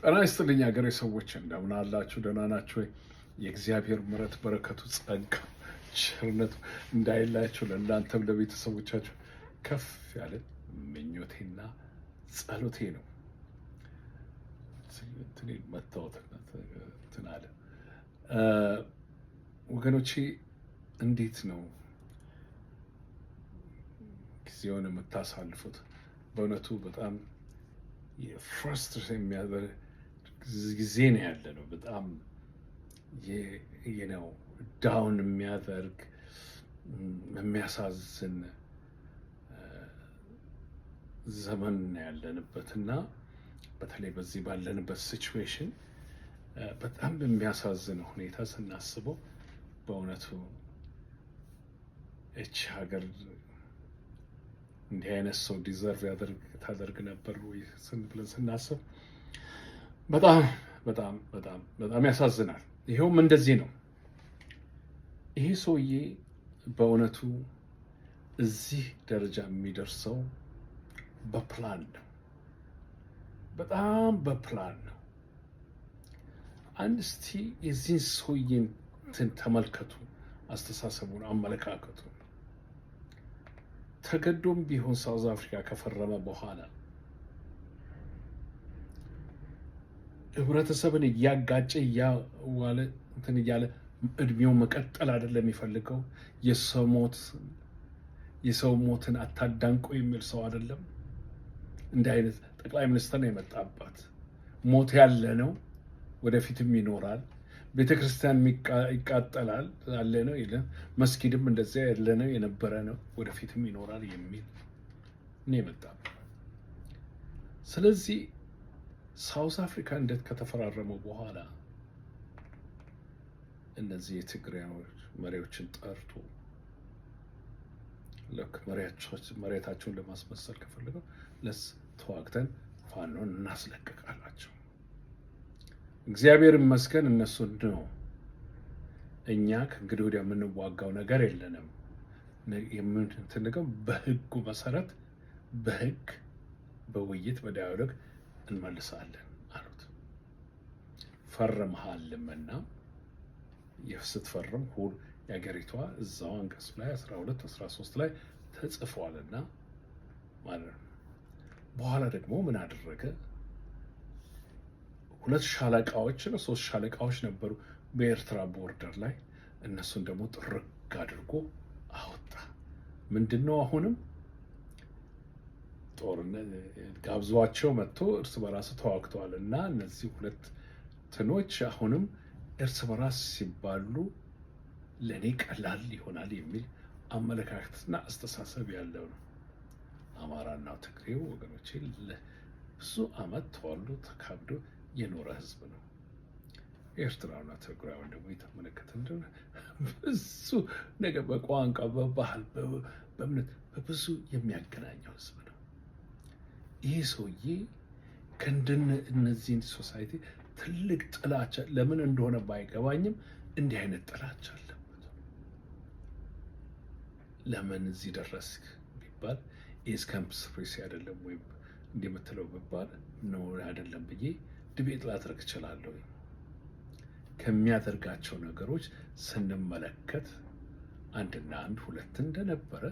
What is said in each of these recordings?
ጤና ይስጥልኝ ሀገሬ ሰዎች እንደምን አላችሁ? ደህና ናችሁ ወይ? የእግዚአብሔር ምሕረት በረከቱ ጸጋ ቸርነቱ እንዳይላችሁ ለእናንተም ለቤተሰቦቻችሁ ከፍ ያለ ምኞቴና ጸሎቴ ነው። እንትን አለ ወገኖቼ፣ እንዴት ነው ጊዜውን የምታሳልፉት? በእውነቱ በጣም ፍራስትሬት የሚያደርግ ጊዜ ነው ያለ ነው። በጣም ነው ዳውን የሚያደርግ የሚያሳዝን ዘመን ነው ያለንበት እና በተለይ በዚህ ባለንበት ሲቹዌሽን በጣም በሚያሳዝን ሁኔታ ስናስበው በእውነቱ እቺ ሀገር እንዲህ አይነት ሰው ዲዘርቭ ታደርግ ነበር ወይ ብለን ስናስብ በጣም በጣም በጣም በጣም ያሳዝናል። ይሄውም እንደዚህ ነው። ይሄ ሰውዬ በእውነቱ እዚህ ደረጃ የሚደርሰው በፕላን ነው። በጣም በፕላን ነው። አንድ እስቲ የዚህን ሰውዬን ተመልከቱ፣ አስተሳሰቡን፣ አመለካከቱን። ተገዶም ቢሆን ሳውዝ አፍሪካ ከፈረመ በኋላ ህብረተሰብን እያጋጨ እያዋለ እንትን እያለ እድሜው መቀጠል አይደለም የሚፈልገው። የሰው ሞትን አታዳንቆ የሚል ሰው አይደለም። እንዲህ አይነት ጠቅላይ ሚኒስትር ነው የመጣባት። ሞት ያለ ነው፣ ወደፊትም ይኖራል። ቤተክርስቲያን ይቃጠላል ያለ ነው ይለ መስጊድም እንደዚያ ያለ ነው የነበረ ነው፣ ወደፊትም ይኖራል የሚል ነው የመጣባት። ስለዚህ ሳውዝ አፍሪካ እንዴት ከተፈራረመው በኋላ እነዚህ የትግራይ መሪዎችን ጠርቶ መሬታቸውን ለማስመሰል ከፈለገው ተዋግተን ፋኖን እናስለቅቃላቸው። እግዚአብሔር ይመስገን እነሱ ነው። እኛ ከእንግዲህ ወዲያ የምንዋጋው ነገር የለንም። የምንትንገው በህጉ መሰረት በህግ በውይይት በዳያሎግ እንመልሳለን አሉት። ፈርመሃልምና ስትፈርም ሁሉ የሀገሪቷ እዛው አንቀጽ ላይ 12 13 ላይ ተጽፏልና ማለት ነው። በኋላ ደግሞ ምን አደረገ? 2 ሻለቃዎች ነው 3 ሻለቃዎች ነበሩ በኤርትራ ቦርደር ላይ። እነሱን ደግሞ ጥርግ አድርጎ አወጣ። ምንድነው አሁንም ጦርነት ጋብዟቸው መጥቶ እርስ በራስ ተዋግተዋል እና እነዚህ 2 ትኖች አሁንም እርስ በራስ ሲባሉ ለኔ ቀላል ይሆናል የሚል አመለካከትና አስተሳሰብ ያለው ነው። አማራና ትግሬው ወገኖቼ ብዙ ዓመት ተዋልዶ ተካብዶ የኖረ ህዝብ ነው። ኤርትራውና ትግራዩን ደግሞ የተመለከተ እንደሆነ ብዙ ነገር በቋንቋ፣ በባህል፣ በእምነት በብዙ የሚያገናኘው ህዝብ ነው። ይህ ሰውዬ እነዚህን ሶሳይቲ ትልቅ ጥላቻ ለምን እንደሆነ ባይገባኝም እንዲህ አይነት ጥላቻ አለበት። ለምን እዚህ ደረስክ ቢባል ኢስካምፕስፕሬሲ አይደለም ወይም እንደምትለው ቢባል ነው አይደለም ብዬ ድቤት ላድርግ እችላለሁ። ከሚያደርጋቸው ነገሮች ስንመለከት 1 እና 1 2 እንደነበረ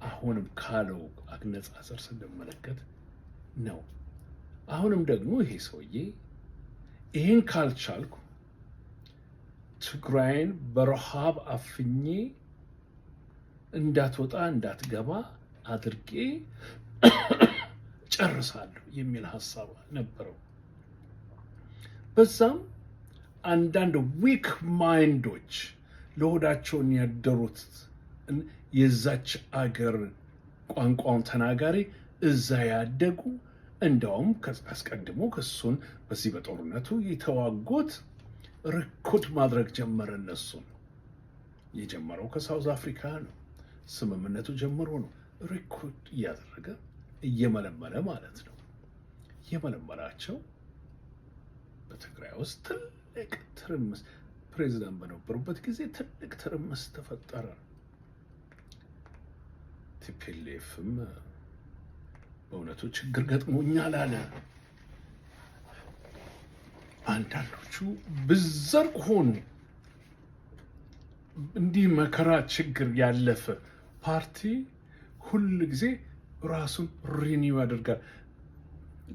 አሁንም ካለው አነጻጸር ስንመለከት ነው። አሁንም ደግሞ ይሄ ሰውዬ ይህን ካልቻልኩ ትግራይን በረሃብ አፍኜ እንዳትወጣ እንዳትገባ አድርጌ ጨርሳለሁ የሚል ሀሳብ ነበረው። በዛም አንዳንድ ዊክ ማይንዶች ለሆዳቸውን ያደሩት የዛች አገር ቋንቋውን ተናጋሪ እዛ ያደጉ እንደውም አስቀድሞ ከሱን በዚህ በጦርነቱ የተዋጉት ሪክሩት ማድረግ ጀመረ። እነሱን የጀመረው ከሳውዝ አፍሪካ ነው። ስምምነቱ ጀምሮ ነው ሪክሩት እያደረገ እየመለመለ ማለት ነው። እየመለመላቸው በትግራይ ውስጥ ትልቅ ትርምስ፣ ፕሬዚዳንት በነበሩበት ጊዜ ትልቅ ትርምስ ተፈጠረ። ቲፒኤልኤፍም በእውነቱ ችግር ገጥሞኛል አለ። አንዳንዶቹ ብዘርቅ ሆኑ። እንዲህ መከራ ችግር ያለፈ ፓርቲ ሁል ጊዜ ራሱን ሪኒው ያደርጋል።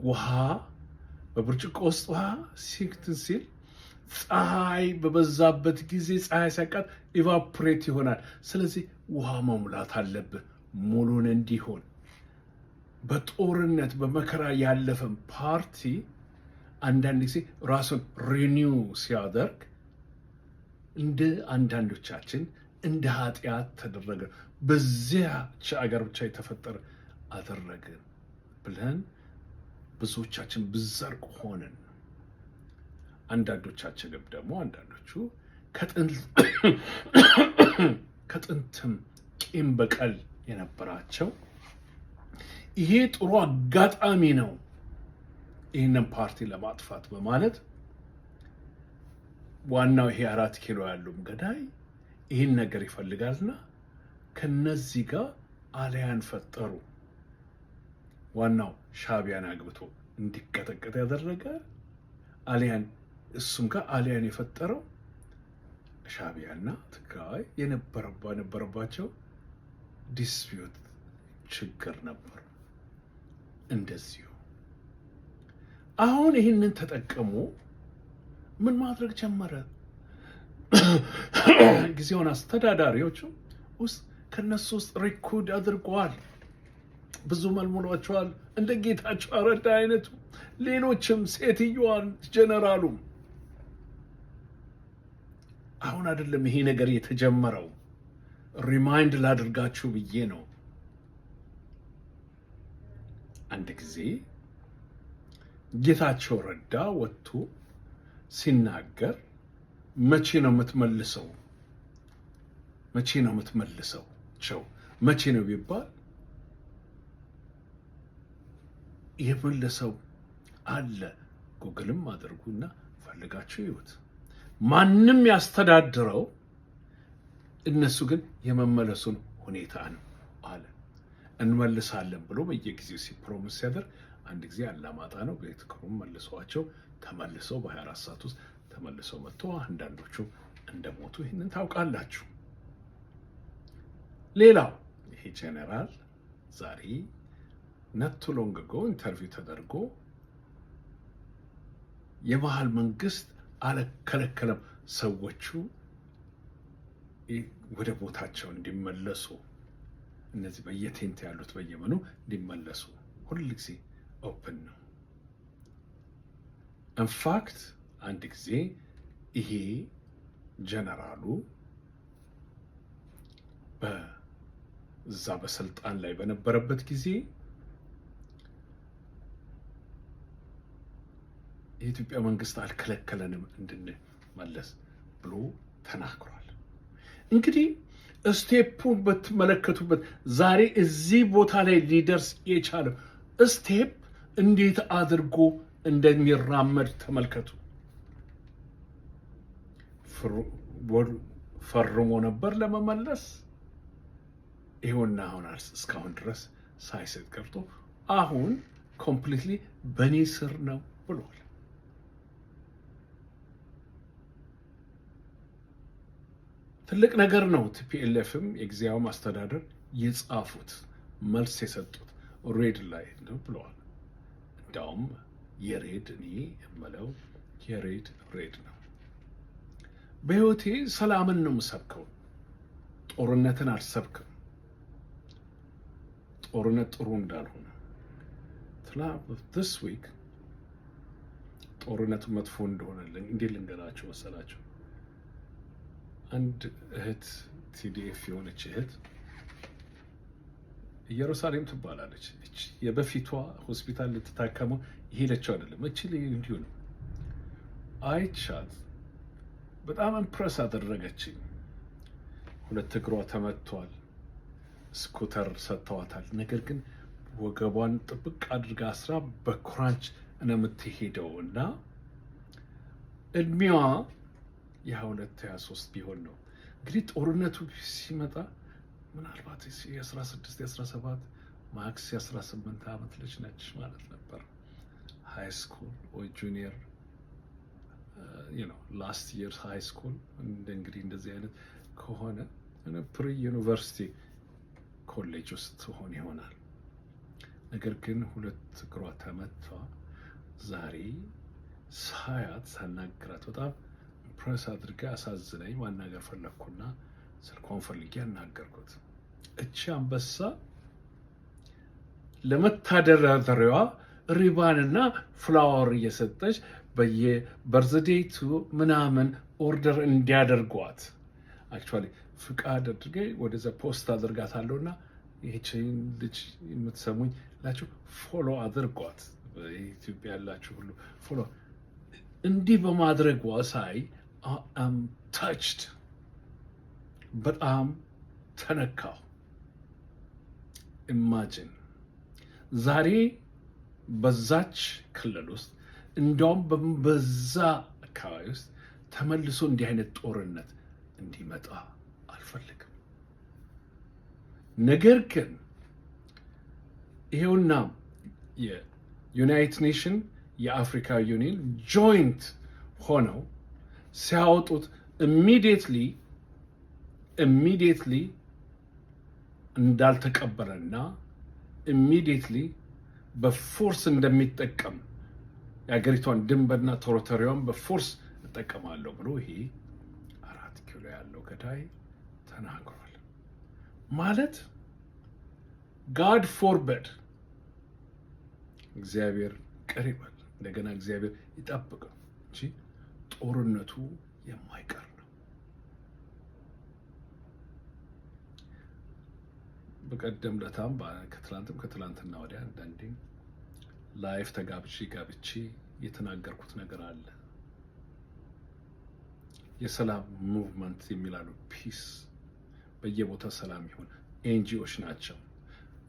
ውሃ በብርጭቆ ውስጥ ውሃ ሲክትን ሲል ፀሐይ በበዛበት ጊዜ ፀሐይ ሲያቃጥ ኢቫፖሬት ይሆናል። ስለዚህ ውሃ መሙላት አለብህ ሙሉን እንዲሆን። በጦርነት በመከራ ያለፈን ፓርቲ አንዳንድ ጊዜ ራሱን ሪኒው ሲያደርግ እንደ አንዳንዶቻችን እንደ ኃጢአት ተደረገ፣ በዚያች አገር ብቻ የተፈጠረ አደረግን ብለን ብዙዎቻችን ብዘርቅ ሆንን። አንዳንዶቻችንም ደግሞ አንዳንዶቹ ከጥንትም ቂም በቀል የነበራቸው ይሄ ጥሩ አጋጣሚ ነው ይህንን ፓርቲ ለማጥፋት በማለት ዋናው ይሄ 4 ኪሎ ያለው ገዳይ ይህን ነገር ይፈልጋልና ከነዚህ ጋር አልያን ፈጠሩ። ዋናው ሻዕቢያን አግብቶ እንዲቀጠቀጥ ያደረገ አልያን፣ እሱም ጋር አልያን የፈጠረው ሻዕቢያና ትግራይ የነበረባቸው ዲስፒዩት ችግር ነበር። እንደዚሁ አሁን ይህንን ተጠቀሙ። ምን ማድረግ ጀመረ? ጊዜውን አስተዳዳሪዎቹ ውስጥ ከነሱ ውስጥ ሪኩድ አድርገዋል። ብዙ መልምሏቸዋል። እንደ ጌታቸው ረዳ አይነቱ፣ ሌሎችም ሴትዮዋን ጀነራሉ። አሁን አይደለም ይሄ ነገር የተጀመረው፣ ሪማይንድ ላድርጋችሁ ብዬ ነው። አንድ ጊዜ ጌታቸው ረዳ ወጥቶ ሲናገር መቼ ነው የምትመልሰው? መቼ ነው የምትመልሰው? መቼ ነው ቢባል የመለሰው አለ። ጉግልም አድርጉና ፈልጋችሁ ይዩት። ማንም ያስተዳድረው፣ እነሱ ግን የመመለሱን ሁኔታ ነው አለ። እንመልሳለን ብሎ በየጊዜው ሲፕሮሚስ ሲያደርግ አንድ ጊዜ አላማጣ ነው ቤት ክሩም መልሰዋቸው ተመልሰው በ24 ሰዓት ውስጥ ተመልሰው መጥቶ አንዳንዶቹ እንደሞቱ ይህንን ታውቃላችሁ። ሌላው ይሄ ጄኔራል ዛሬ ነት ሎንግ ጎ ኢንተርቪው ተደርጎ የባህል መንግስት አልከለከለም ሰዎቹ ወደ ቦታቸው እንዲመለሱ፣ እነዚህ በየቴንት ያሉት በየመኑ እንዲመለሱ ሁልጊዜ ኦፕን ነው። ኢንፋክት አንድ ጊዜ ይሄ ጀነራሉ በዛ በስልጣን ላይ በነበረበት ጊዜ የኢትዮጵያ መንግስት አልከለከለንም እንድንመለስ ብሎ ተናግሯል። እንግዲህ ስቴፑን በተመለከቱበት ዛሬ እዚህ ቦታ ላይ ሊደርስ የቻለው ስቴፕ እንዴት አድርጎ እንደሚራመድ ተመልከቱ። ፈርሞ ነበር ለመመለስ፣ ይሁንና አሁን እስካሁን ድረስ ሳይሰጥ ቀርቶ አሁን ኮምፕሊትሊ በኔ ስር ነው ብሏል። ትልቅ ነገር ነው። ቲፒኤልኤፍም የጊዜያዊ አስተዳደር የጻፉት መልስ የሰጡት ሬድ ላይ ነው ብለዋል። እንዳውም የሬድ እኔ የምለው የሬድ ሬድ ነው። በህይወቴ ሰላምን ነው የምሰብከው፣ ጦርነትን አልሰብክም። ጦርነት ጥሩ እንዳልሆነ this week ጦርነቱ መጥፎ እንደሆነ እንዴት ልንገራችሁ መሰላችሁ? አንድ እህት ቲዲኤፍ የሆነች እህት ኢየሩሳሌም ትባላለች። እቺ የበፊቷ ሆስፒታል ልትታከመው የሄደችው አይደለም። እቺ እንዲሁ ነው። አይቻት በጣም ኢምፕረስ አደረገችኝ። 2 እግሯ ተመቷል። ስኩተር ሰጥተዋታል። ነገር ግን ወገቧን ጥብቅ አድርጋ አስራ በክራንች ነው የምትሄደው እና እድሜዋ የ22 23 ቢሆን ነው። እንግዲህ ጦርነቱ ሲመጣ ምናልባት የ16 የ17 ማክስ የ18 ዓመት ልጅ ነች ማለት ነበር። ሃይ ስኩል ወይ ጁኒየር ላስት ይር ሃይ ስኩል እንግዲህ እንደዚህ አይነት ከሆነ ፕሪ ዩኒቨርሲቲ ኮሌጅ ውስጥ ትሆን ይሆናል። ነገር ግን ሁለት እግሯ ተመታ። ዛሬ ሳያት ሳናግራት በጣም ፕሬስ አድርጋ አሳዝነኝ ማናገር ፈለግኩና ስልኳን ፈልጌ አናገርኩት። እቺ አንበሳ ለመታደራደሪያዋ ሪባንና ፍላወር እየሰጠች በየበርዝዴቱ ምናምን ኦርደር እንዲያደርጓት አክቹዋሊ ፍቃድ አድርጌ ወደዛ ፖስት አድርጋታለሁና ይህችን ልጅ የምትሰሙኝ ላችሁ ፎሎ አድርጓት። ኢትዮጵያ ያላችሁ ሁሉ ፎሎ እንዲህ በማድረጓ ሳይ አም ታችድ በጣም ተነካሁ። ኢማጂን ዛሬ በዛች ክልል ውስጥ እንዲያውም በዛ አካባቢ ውስጥ ተመልሶ እንዲህ አይነት ጦርነት እንዲመጣ አልፈልግም። ነገር ግን ይሄውና የዩናይትድ ኔሽን የአፍሪካ ዩኒየን ጆይንት ሆነው ሲያወጡት ኢሚዲየትሊ እንዳልተቀበለና ኢሚዲየትሊ በፎርስ እንደሚጠቀም የሀገሪቷን ድንበርና ቴሪቶሪዋን በፎርስ እጠቀማለሁ ብሎ ይሄ 4 ኪሎ ያለው ገዳይ ተናግሯል። ማለት ጋድ ፎርበድ እግዚአብሔር ይቅር ይበል፣ እንደገና እግዚአብሔር ይጠብቀው እንጂ ጦርነቱ የማይቀር ነው። በቀደም ለታም ከትላንትና ወዲያ አንዳንዴ ላይፍ ጋብቼ የተናገርኩት ነገር አለ። የሰላም ሙቭመንት የሚላሉ ፒስ በየቦታ ሰላም ይሁን ኤንጂኦች ናቸው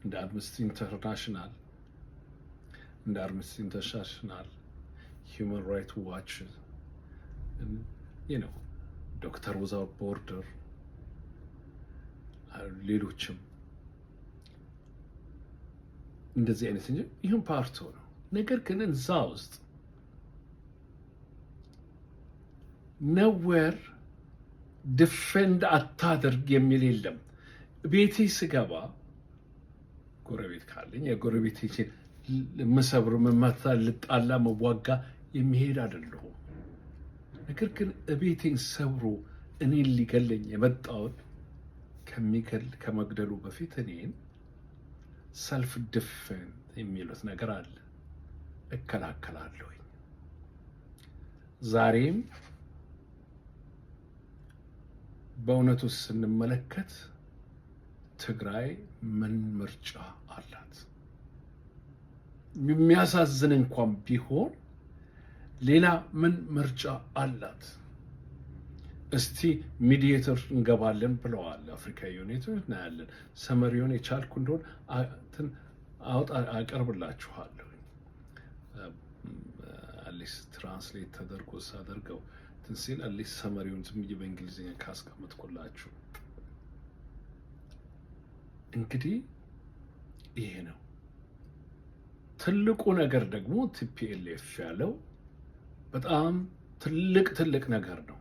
እንደ አምነስቲ ኢንተርናሽናል ሂውማን ራይት ዋች ዶክተር ዊዛውት ቦርደር ሌሎችም እንደዚህ አይነት እንጂ ይህም ፓርቶ ነው። ነገር ግን እዛ ውስጥ ነዌር ዲፌንድ አታደርግ የሚል የለም። ቤቴ ስገባ ጎረቤት ካለኝ የጎረቤቴን መሰብር፣ መመታ፣ ልጣላ፣ መዋጋ የሚሄድ አይደለሁም። ነገር ግን ቤቴን ሰብሮ እኔን ሊገለኝ የመጣውን ከመግደሉ በፊት እኔን ሰልፍ ዲፌንስ የሚሉት ነገር አለ፣ እከላከላለሁኝ። ዛሬም በእውነቱ ስንመለከት ትግራይ ምን ምርጫ አላት? የሚያሳዝን እንኳን ቢሆን ሌላ ምን ምርጫ አላት? እስቲ ሚዲዬተር እንገባለን ብለዋል አፍሪካ ዩኒየን። እናያለን። ሰመሪውን የቻልኩ እንደሆን አቀርብላችኋለሁ። አትሊስት ትራንስሌት ተደርጎ ሳደርገው ሲል አትሊስት ሰመሪውን ዝም ብዬ በእንግሊዝኛ ካስቀመጥኩላችሁ እንግዲህ ይሄ ነው ትልቁ ነገር። ደግሞ ቲፒኤልኤፍ ያለው በጣም ትልቅ ነገር ነው።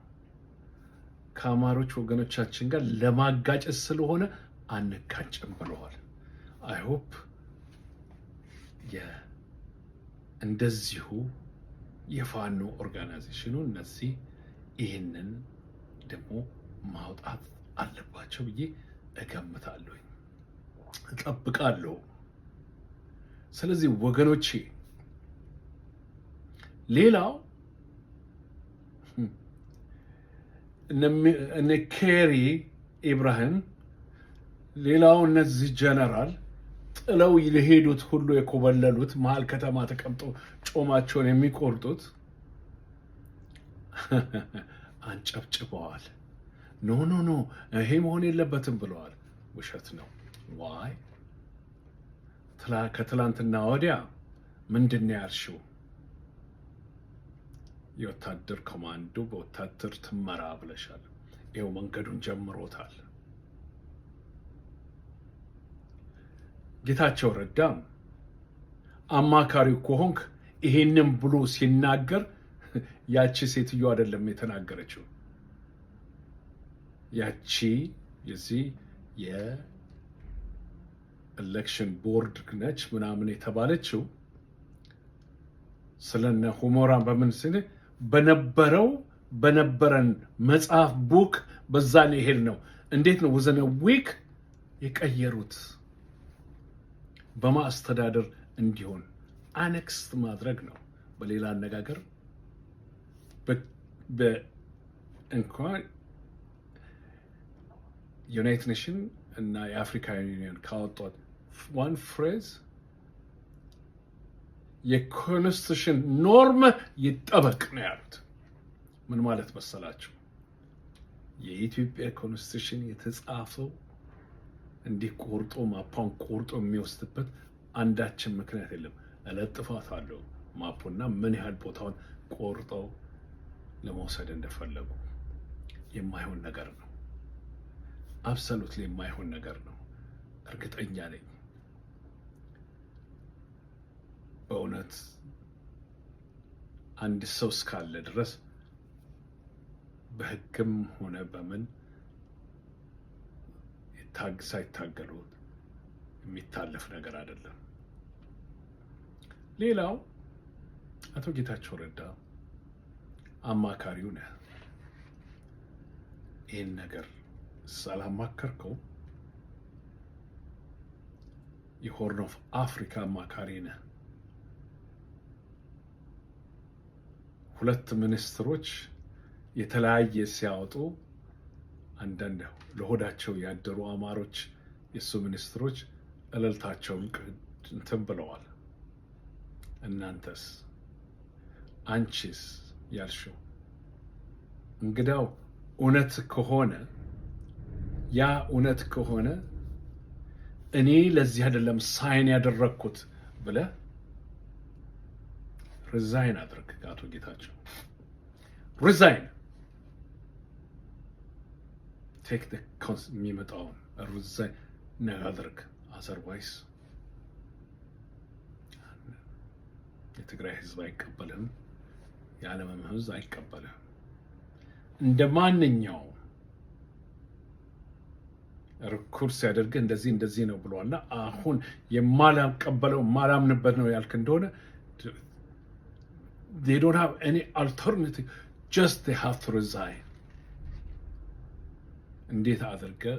ከአማሮች ወገኖቻችን ጋር ለማጋጨት ስለሆነ አንጋጭም ብለዋል። አይ ሆፕ እንደዚሁ የፋኖ ኦርጋናይዜሽኑ እነዚህ ይህንን ደግሞ ማውጣት አለባቸው ብዬ እገምታለሁ፣ እጠብቃለሁ። ስለዚህ ወገኖቼ ሌላው እነ ኬሪ ኢብራሂም፣ ሌላው እነዚህ ጀነራል ጥለው የሄዱት ሁሉ የኮበለሉት መሀል ከተማ ተቀምጠው ጮማቸውን የሚቆርጡት አንጨብጭበዋል። ኖ ይሄ መሆን የለበትም ብለዋል። ውሸት ነው። ዋይ ከትላንትና ወዲያ ምንድን ነው ያልሽው? የወታደር ኮማንዶ በወታደር ትመራ ብለሻል። ይኸው መንገዱን ጀምሮታል። ጌታቸው ረዳም አማካሪው ከሆንክ ይሄንን ብሎ ሲናገር ያቺ ሴትዮ አይደለም የተናገረችው። ያቺ የዚህ የኤሌክሽን ቦርድ ነች ምናምን የተባለችው ስለነ ሁሞራን በምን ስለ በነበረን መጽሐፍ ቡክ በዛ ላይ ሄድ ነው። እንዴት ነው ወዘነ ዊክ የቀየሩት? በማስተዳደር እንዲሆን አኔክስ ማድረግ ነው። በሌላ አነጋገር እንኳን ዩናይትድ ኔሽን እና የአፍሪካ ዩኒየን ካወጧት ዋን ፍሬዝ የኮንስቲቱሽን ኖርም ይጠበቅ ነው ያሉት። ምን ማለት መሰላችሁ? የኢትዮጵያ ኮንስቲቱሽን የተጻፈው እንዲህ ቆርጦ ማፓን ቆርጦ የሚወስድበት አንዳችን ምክንያት የለም። እለጥፋት አለው ማፑና ምን ያህል ቦታውን ቆርጠው ለመውሰድ እንደፈለጉ የማይሆን ነገር ነው። አብሶሉትሊ የማይሆን ነገር ነው። እርግጠኛ ነኝ በእውነት አንድ ሰው እስካለ ድረስ በሕግም ሆነ በምን ሳይታገሉ የሚታለፍ ነገር አይደለም። ሌላው አቶ ጌታቸው ረዳ አማካሪው ነህ። ይህን ነገር ሳላማከርከው የሆርን ኦፍ አፍሪካ አማካሪ ነህ። ሁለት ሚኒስትሮች የተለያየ ሲያወጡ አንዳንድ ለሆዳቸው ያደሩ አማሮች የሱ ሚኒስትሮች እልልታቸውን እንትን ብለዋል። እናንተስ አንቺስ ያልሽው እንግዳው እውነት ከሆነ ያ እውነት ከሆነ እኔ ለዚህ አይደለም ሳይን ያደረግኩት ብለህ ሪዛይን አድርግ። አቶ ጌታቸው ሪዛይን ቴክ የሚመጣውን ሪዛይን አድርግ። አዘርዋይስ የትግራይ ህዝብ አይቀበልህም፣ የዓለምም ህዝብ አይቀበልህም። እንደ ማንኛውም ርኩር ሲያደርግህ እንደዚህ ነው ብሏልና አሁን የማላቀበለው የማላምንበት ነው ያልክ እንደሆነ they don't have any alternative, just they have to resign. እንዴት አድርገህ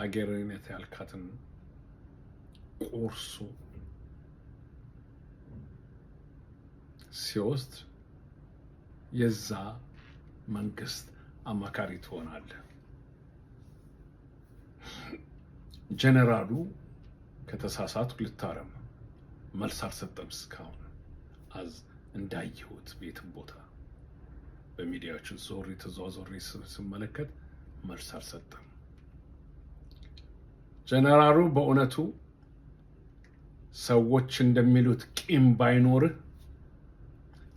አገሬነት ያልካትን ቁርሱ ሲወስድ የዛ መንግስት አማካሪ ትሆናለህ። ጀነራሉ ከተሳሳቱ ልታረም መልስ አልሰጠም። እስካሁን እንዳየሁት ቤትም ቦታ በሚዲያዎች ተዘዋውሬ ስመለከት መልስ አልሰጠም። ጀነራሉ በእውነቱ ሰዎች እንደሚሉት ቂም ባይኖርህ፣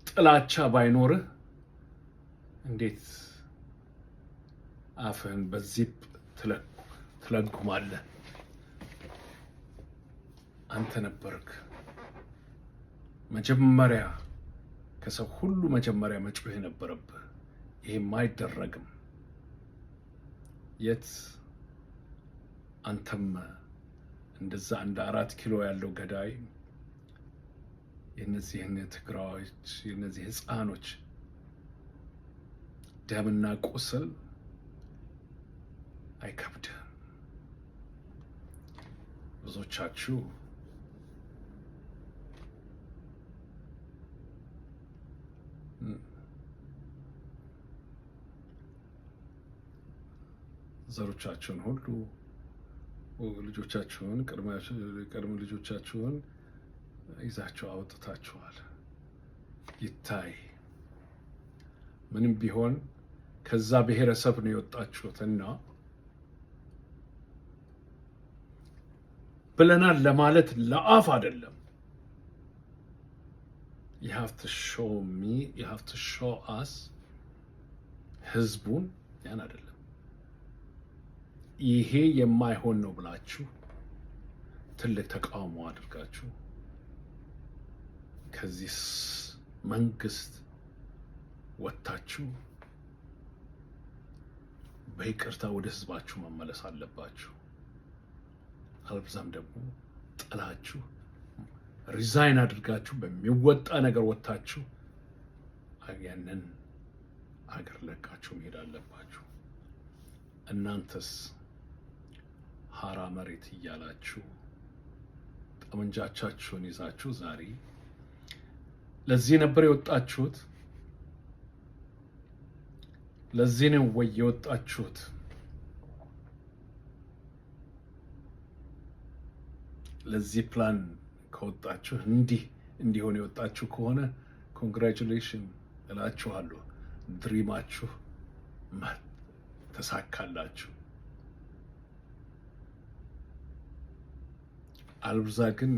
ጥላቻ ባይኖርህ እንዴት አፍህን በዚህ ትለጉማለህ? አንተ ነበርክ መጀመሪያ ከሰው ሁሉ መጀመሪያ መጮህ የነበረብህ። ይሄም አይደረግም። የት አንተም እንደዛ እንደ 4 ኪሎ ያለው ገዳይ የነዚህን ትግራዮች የነዚህ ህፃኖች ደምና ቁስል አይከብድም። ብዙዎቻችሁ ዘሮቻችሁን ሁሉ ልጆቻችሁን ቀድሞ ልጆቻችሁን ይዛችሁ አውጥታችኋል። ይታይ ምንም ቢሆን ከዛ ብሔረሰብ ነው የወጣችሁትና ብለናል ለማለት ለአፍ አይደለም። you have to show me, you have to show us ህዝቡን ያን አይደለም ይሄ የማይሆን ነው ብላችሁ ትልቅ ተቃውሞ አድርጋችሁ ከዚህ መንግስት ወጥታችሁ በይቅርታ ወደ ህዝባችሁ መመለስ አለባችሁ። አልብዛም ደግሞ ጥላችሁ ሪዛይን አድርጋችሁ በሚወጣ ነገር ወጥታችሁ ያንን አገር ለቃችሁ መሄድ አለባችሁ። እናንተስ ሀራ መሬት እያላችሁ ጠመንጃቻችሁን ይዛችሁ ዛሬ ለዚህ ነበር የወጣችሁት? ለዚህ ነው ወይ የወጣችሁት? ለዚህ ፕላን ከወጣችሁ እንዲሆን የወጣችሁ ከሆነ ኮንግራቹሌሽን እላችኋለሁ። ድሪማችሁ ተሳካላችሁ። አልብዛ ግን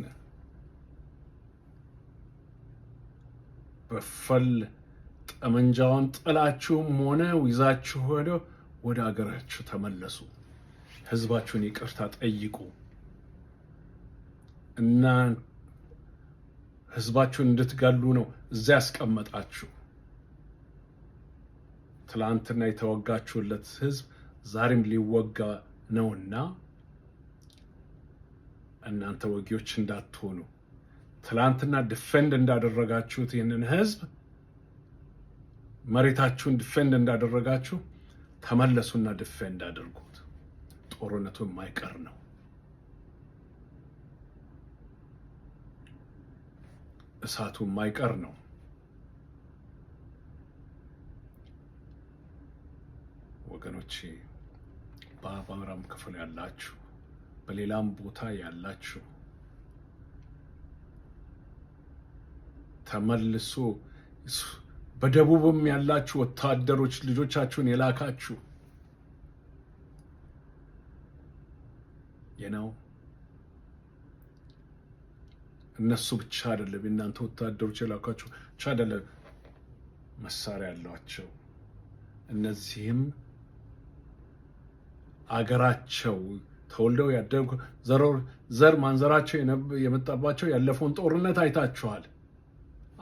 በፈል ጠመንጃውን ጥላችሁም ሆነ ይዛችሁ ወደ አገራችሁ ተመለሱ። ህዝባችሁን ይቅርታ ጠይቁ እና ህዝባችሁን እንድትገሉ ነው እዛ ያስቀመጣችሁ። ትላንትና የተወጋችሁለት ህዝብ ዛሬም ሊወጋ ነውና እናንተ ወጊዎች እንዳትሆኑ። ትላንትና ዲፌንድ እንዳደረጋችሁት ይህንን ህዝብ መሬታችሁን ዲፌንድ እንዳደረጋችሁ ተመለሱና ዲፌንድ አድርጉት። ጦርነቱ የማይቀር ነው። እሳቱ የማይቀር ነው። ወገኖቼ በአማራም ክፍል ያላችሁ በሌላም ቦታ ያላችሁ ተመልሶ በደቡብም ያላችሁ ወታደሮች ልጆቻችሁን የላካችሁ የነው እነሱ ብቻ አይደለም፣ እናንተ ወታደሮች የላካችሁ ብቻ አይደለም፣ መሳሪያ ያላቸው እነዚህም አገራቸው ተወልደው ያደጉ ዘር ማንዘራቸው የመጣባቸው ያለፈውን ጦርነት አይታችኋል።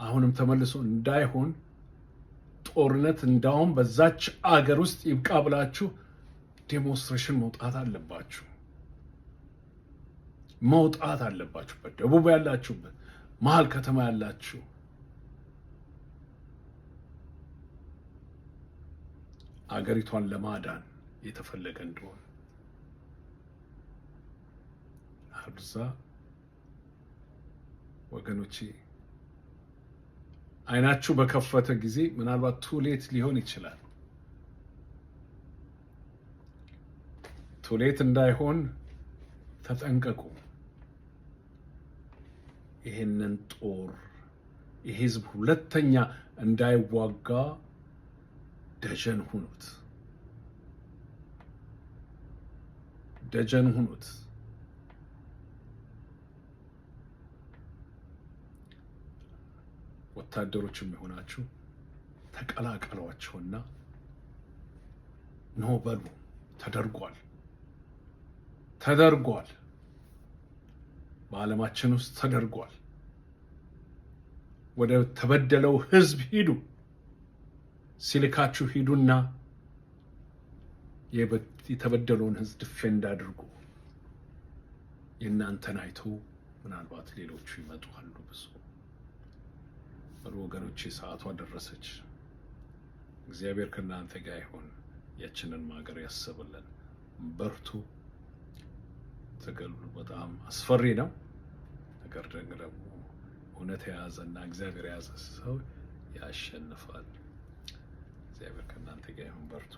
አሁንም ተመልሶ እንዳይሆን ጦርነት እንዳውም በዛች አገር ውስጥ ይብቃ ብላችሁ ዴሞንስትሬሽን መውጣት አለባችሁ። በደቡብ ያላችሁበት መሀል ከተማ ያላችሁ አገሪቷን ለማዳን የተፈለገ እንደሆነ አብዛ ወገኖቼ አይናችሁ በከፈተ ጊዜ ምናልባት ቱሌት ሊሆን ይችላል። ቱሌት እንዳይሆን ተጠንቀቁ። ይህንን ጦር የህዝብ ሁለተኛ እንዳይዋጋ ደጀን ሁኑት። ወታደሮችም የሆናችሁ ተቀላቀሏቸውና ኖ በሉ። ተደርጓል። በዓለማችን ውስጥ ተደርጓል። ወደ ተበደለው ህዝብ ሂዱ። ሲልካችሁ ሂዱና የተበደለውን ህዝብ ዲፌንድ አድርጉ። የእናንተን አይቶ ምናልባት ሌሎቹ ይመጣሉ። ብዙ ወገኖቼ ሰዓቷ ደረሰች። እግዚአብሔር ከእናንተ ጋር ይሁን። ያችንን ሀገር ያስብልን። በርቱ። ትግሉ በጣም አስፈሪ ነው። ነገር ደግሞ እውነት የያዘና እግዚአብሔር የያዘ ሰው ያሸንፋል። እግዚአብሔር ከእናንተ ጋር ይሁን። በርቱ።